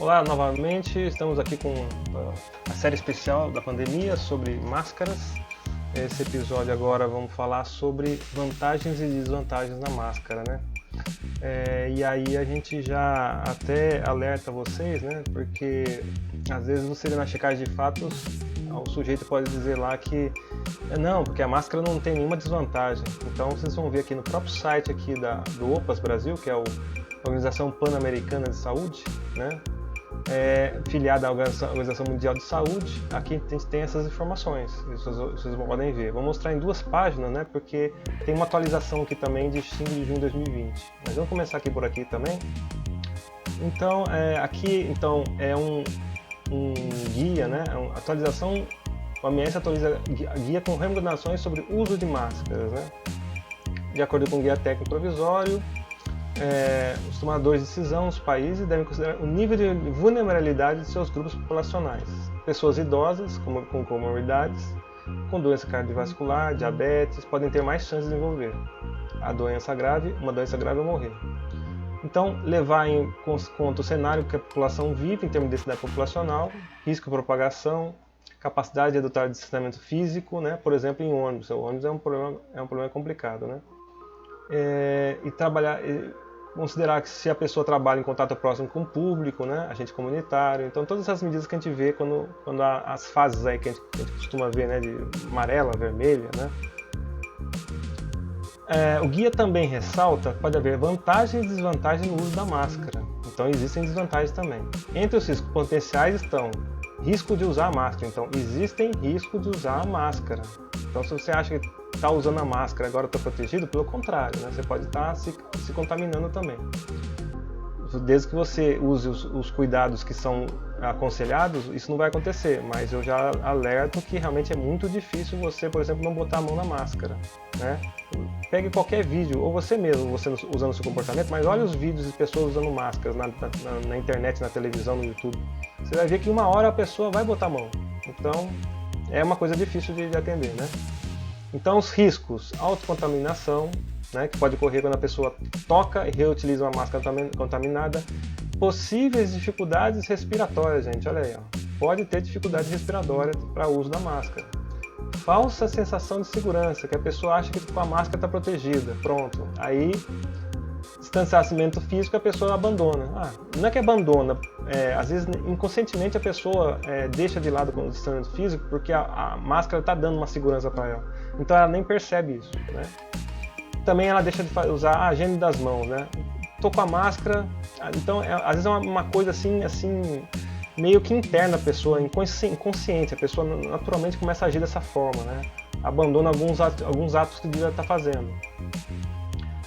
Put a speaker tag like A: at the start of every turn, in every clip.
A: Olá, novamente estamos aqui com a série especial da pandemia sobre máscaras. Esse episódio agora vamos falar sobre vantagens e desvantagens da máscara, né? E aí a gente já até alerta vocês, né? Porque às vezes você vê na checagem de fatos, o sujeito pode dizer lá que não, porque a máscara não tem nenhuma desvantagem. Então vocês vão ver aqui no próprio site aqui do OPAS Brasil, que é a Organização Pan-Americana de Saúde, né? Filiada à Organização Mundial de Saúde. Aqui a gente tem essas informações, vocês podem ver. Vou mostrar em duas páginas, né, porque tem uma atualização aqui também de 5 de junho de 2020. Mas vamos começar aqui por aqui também. Então, aqui é um guia, né, atualização. O OMS atualiza guia com recomendações sobre o uso de máscaras, né, de acordo com o guia técnico provisório. Os tomadores de decisão, os países, devem considerar o nível de vulnerabilidade de seus grupos populacionais. Pessoas idosas, com comorbidades, com doença cardiovascular, diabetes, podem ter mais chances de desenvolver uma doença grave ou morrer. Então, levar em conta o cenário que a população vive em termos de densidade populacional, risco de propagação, capacidade de adotar distanciamento físico, né? Por exemplo, em ônibus. O ônibus é um problema complicado, né? E considerar que se a pessoa trabalha em contato próximo com o público, né, agente comunitário, então todas essas medidas que a gente vê quando há as fases aí que a gente costuma ver, né, de amarela, vermelha, né. O guia também ressalta que pode haver vantagens e desvantagens no uso da máscara, então existem desvantagens também. Entre os riscos potenciais estão risco de usar a máscara, então existem riscos de usar a máscara. Então se você acha que está usando a máscara agora está protegido, pelo contrário, né? Você pode estar se contaminando também. Desde que você use os cuidados que são aconselhados, isso não vai acontecer, mas eu já alerto que realmente é muito difícil você, por exemplo, não botar a mão na máscara, né? Pegue qualquer vídeo, ou você mesmo, você usando o seu comportamento, mas olha os vídeos de pessoas usando máscaras na internet, na televisão, no YouTube. Você vai ver que uma hora a pessoa vai botar a mão. Então, é uma coisa difícil de atender, né? Então, os riscos: autocontaminação, né, que pode ocorrer quando a pessoa toca e reutiliza uma máscara contaminada. Possíveis dificuldades respiratórias, gente, olha aí, ó. Pode ter dificuldade respiratória para o uso da máscara. Falsa sensação de segurança, que a pessoa acha que com a máscara está protegida. Pronto, aí distanciamento físico a pessoa abandona. Não é que abandona, às vezes inconscientemente a pessoa deixa de lado o distanciamento físico porque a máscara está dando uma segurança para ela. Então ela nem percebe isso, né? Também ela deixa de usar a higiene das mãos, né? Tô com a máscara, então às vezes é uma coisa assim meio que interna a pessoa, inconsciente, a pessoa naturalmente começa a agir dessa forma, né? Abandona alguns atos que devia estar fazendo.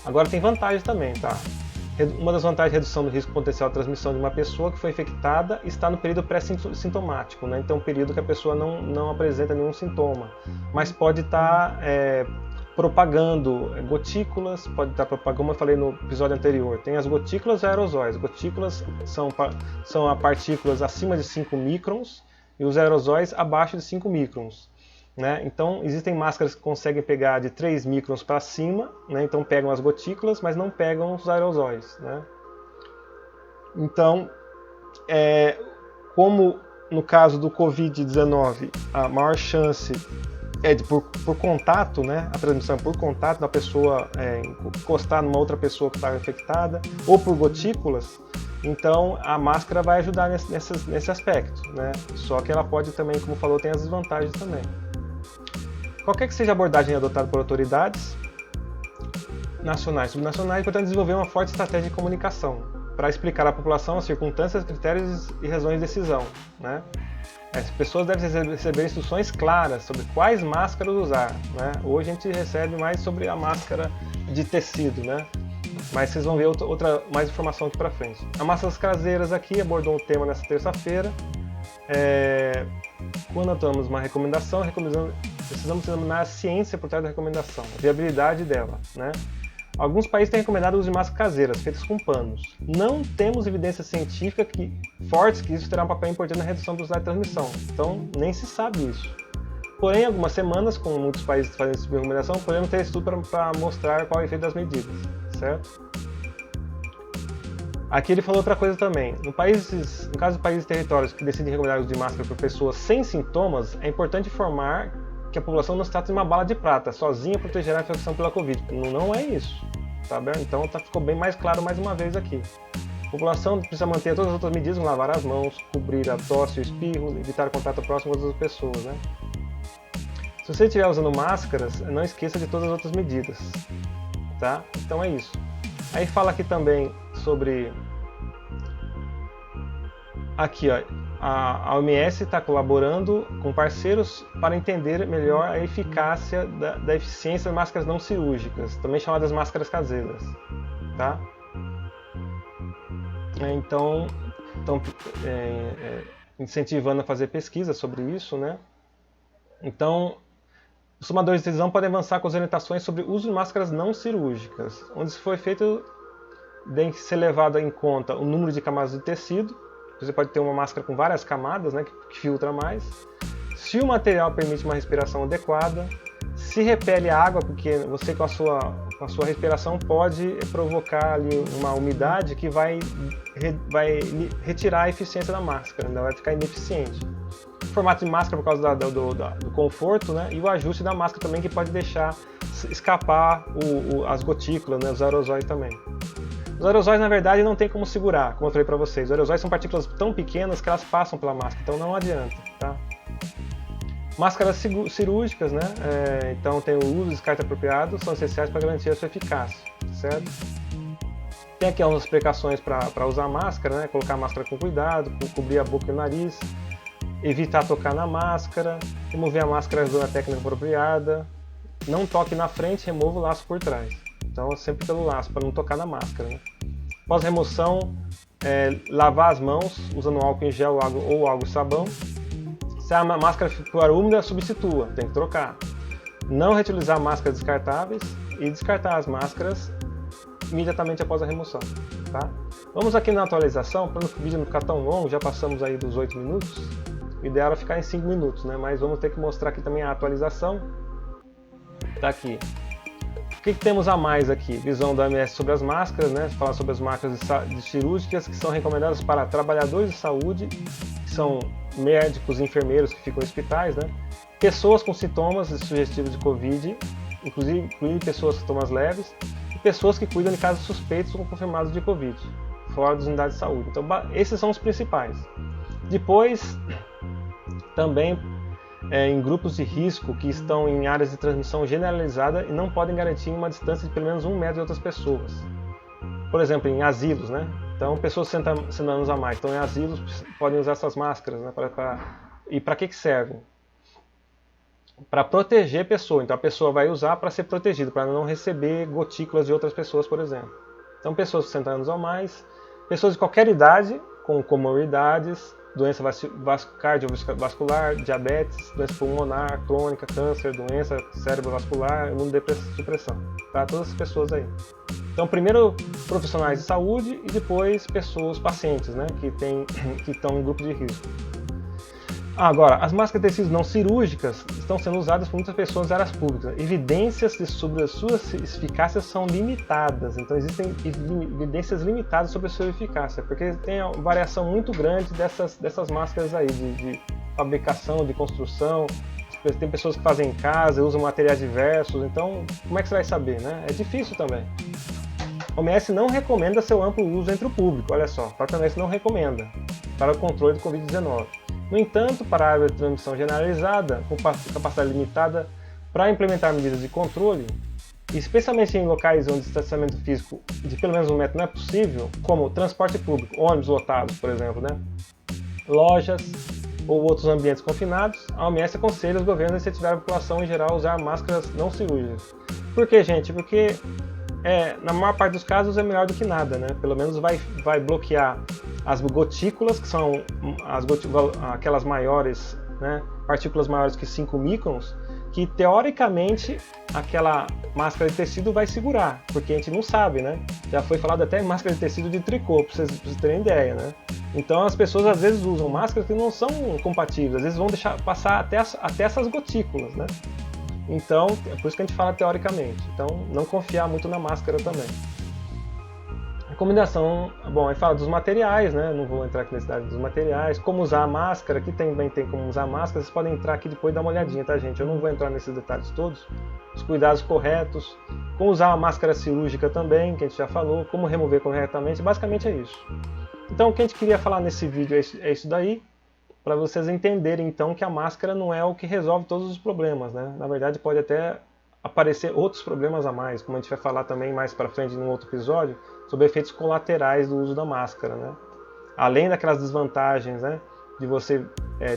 A: Agora tem vantagens também, tá? Uma das vantagens é a redução do risco potencial de transmissão de uma pessoa que foi infectada e está no período pré-sintomático, né? Então, um período que a pessoa não apresenta nenhum sintoma, mas pode estar propagando gotículas, pode estar propagando, como eu falei no episódio anterior, tem as gotículas e aerosóis. Gotículas são partículas acima de 5 microns e os aerosóis abaixo de 5 microns. Né? Então, existem máscaras que conseguem pegar de 3 microns para cima, né? Então pegam as gotículas, mas não pegam os aerosóis. Né? Então, como no caso do Covid-19, a maior chance é por contato, né? A transmissão é por contato da pessoa encostar numa outra pessoa que está infectada, ou por gotículas. Então a máscara vai ajudar nesse aspecto, né? Só que ela pode também, como falou, tem as desvantagens também. Qualquer que seja a abordagem adotada por autoridades nacionais e subnacionais, é importante desenvolver uma forte estratégia de comunicação para explicar à população as circunstâncias, critérios e razões de decisão, né? As pessoas devem receber instruções claras sobre quais máscaras usar, né? Hoje a gente recebe mais sobre a máscara de tecido, né? Mas vocês vão ver mais informação aqui para frente. A máscaras caseiras aqui abordou o tema nessa terça-feira. Quando atuamos uma recomendação, precisamos examinar a ciência por trás da recomendação, a viabilidade dela, né? Alguns países têm recomendado o uso de máscaras caseiras, feitas com panos. Não temos evidência científica fortes que isso terá um papel importante na redução da velocidade de transmissão, então nem se sabe isso. Porém, em algumas semanas, com muitos países fazendo essa recomendação, podemos ter estudo para mostrar qual é o efeito das medidas, certo? Aqui ele falou outra coisa também. No caso de países e territórios que decidem recomendar o uso de máscara para pessoas sem sintomas, é importante informar que a população não se trata de uma bala de prata, sozinha protegerá a infecção pela Covid. Não é isso, tá bem? Então ficou bem mais claro mais uma vez aqui. A população precisa manter todas as outras medidas, lavar as mãos, cobrir a tosse e o espirro, evitar contato próximo com outras pessoas, né? Se você estiver usando máscaras, não esqueça de todas as outras medidas, tá? Então é isso. Aí fala aqui também sobre... Aqui, ó, a OMS está colaborando com parceiros para entender melhor a eficácia da eficiência das máscaras não cirúrgicas, também chamadas máscaras caseiras, tá? Então, estão incentivando a fazer pesquisa sobre isso, né? Então, os tomadores de decisão podem avançar com as orientações sobre o uso de máscaras não cirúrgicas, onde se foi feito tem que ser levado em conta o número de camadas de tecido. Você pode ter uma máscara com várias camadas, né, que filtra mais. Se o material permite uma respiração adequada, se repele a água, porque você com a sua respiração pode provocar ali uma umidade que vai retirar a eficiência da máscara, né, vai ficar ineficiente. O formato de máscara por causa do conforto, né, e o ajuste da máscara também, que pode deixar escapar as gotículas, né, os aerosóis também. Os aerosóis, na verdade, não tem como segurar, como eu falei para vocês. Os aerosóis são partículas tão pequenas que elas passam pela máscara, então não adianta, tá? Máscaras cirúrgicas, né? Então tem o uso e descarte apropriado, são essenciais para garantir a sua eficácia, certo? Tem aqui algumas precauções para usar máscara, né? Colocar a máscara com cuidado, cobrir a boca e o nariz, evitar tocar na máscara, remover a máscara usando a técnica apropriada, não toque na frente, remova o laço por trás. Então, sempre pelo laço, para não tocar na máscara, né? Após a remoção, lavar as mãos usando álcool em gel ou água e sabão. Se a máscara ficar úmida, substitua, tem que trocar. Não reutilizar máscaras descartáveis e descartar as máscaras imediatamente após a remoção, tá? Vamos aqui na atualização, para o vídeo não ficar tão longo, já passamos aí dos 8 minutos. O ideal é ficar em 5 minutos, né? Mas vamos ter que mostrar aqui também a atualização. Tá aqui. O que temos a mais aqui? Visão da OMS sobre as máscaras, né? Fala sobre as máscaras cirúrgicas que são recomendadas para trabalhadores de saúde, que são médicos e enfermeiros que ficam em hospitais, né? Pessoas com sintomas sugestivos de Covid, inclusive pessoas com sintomas leves, e pessoas que cuidam de casos suspeitos ou confirmados de Covid, fora das unidades de saúde. Então, esses são os principais. Depois, também em grupos de risco que estão em áreas de transmissão generalizada e não podem garantir uma distância de pelo menos 1 metro de outras pessoas. Por exemplo, em asilos, né? Então, pessoas de 60 anos a mais estão em asilos, podem usar essas máscaras, né? E para que servem? Para proteger a pessoa. Então, a pessoa vai usar para ser protegida, para não receber gotículas de outras pessoas, por exemplo. Então, pessoas de 60 anos ou mais, pessoas de qualquer idade, com comorbidades, doença cardiovascular, diabetes, doença pulmonar, crônica, câncer, doença cerebrovascular, imunossupressão, tá? Todas as pessoas aí. Então, primeiro profissionais de saúde e depois pacientes, né, que estão em grupo de risco. Agora, as máscaras de tecidos não cirúrgicas estão sendo usadas por muitas pessoas nas áreas públicas. Evidências sobre as suas eficácias são limitadas, então existem evidências limitadas sobre a sua eficácia, porque tem uma variação muito grande dessas máscaras aí, de fabricação, de construção. Tem pessoas que fazem em casa, usam materiais diversos, então como é que você vai saber, né? É difícil também. A OMS não recomenda seu amplo uso entre o público, olha só, a própria OMS não recomenda para o controle do Covid-19. No entanto, para a área de transmissão generalizada, com capacidade limitada para implementar medidas de controle, especialmente em locais onde o distanciamento físico de pelo menos 1 metro não é possível, como transporte público, ônibus lotados, por exemplo, né? Lojas ou outros ambientes confinados, a OMS aconselha os governos a incentivar a população em geral a usar máscaras não cirúrgicas. Por que, gente? Porque na maior parte dos casos é melhor do que nada, né? Pelo menos vai bloquear as gotículas, que são aquelas maiores, né? Partículas maiores que 5 microns, que teoricamente aquela máscara de tecido vai segurar, porque a gente não sabe, né? Já foi falado até em máscara de tecido de tricô, para vocês terem ideia, né? Então as pessoas às vezes usam máscaras que não são compatíveis, às vezes vão deixar passar até essas gotículas, né? Então, é por isso que a gente fala teoricamente. Então, não confiar muito na máscara também. Recomendação, bom, aí fala dos materiais, né? Não vou entrar aqui nesse detalhe dos materiais. Como usar a máscara, aqui também tem como usar a máscara. Vocês podem entrar aqui depois e dar uma olhadinha, tá, gente? Eu não vou entrar nesses detalhes todos. Os cuidados corretos. Como usar a máscara cirúrgica também, que a gente já falou. Como remover corretamente. Basicamente é isso. Então, o que a gente queria falar nesse vídeo é isso daí. Para vocês entenderem, então, que a máscara não é o que resolve todos os problemas, né? Na verdade, pode até aparecer outros problemas a mais, como a gente vai falar também mais para frente num outro episódio, sobre efeitos colaterais do uso da máscara, né? Além daquelas desvantagens, né, de você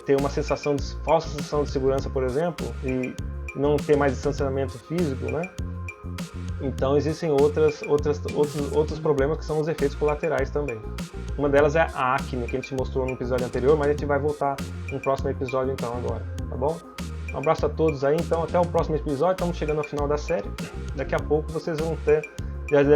A: ter uma falsa sensação de segurança, por exemplo, e não ter mais distanciamento físico, né? Então existem outros problemas que são os efeitos colaterais também. Uma delas é a acne, que a gente mostrou no episódio anterior, mas a gente vai voltar no próximo episódio então agora, tá bom? Um abraço a todos aí, então até o próximo episódio, estamos chegando ao final da série. Daqui a pouco vocês vão ter,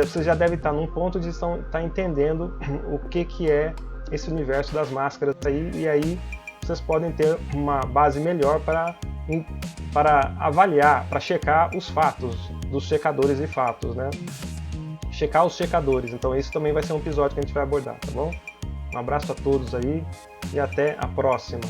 A: vocês já devem estar num ponto de estar entendendo o que é esse universo das máscaras aí, e aí vocês podem ter uma base melhor para avaliar, para checar os fatos, dos checadores e fatos, né? Checar os checadores, então isso também vai ser um episódio que a gente vai abordar, tá bom? Um abraço a todos aí e até a próxima!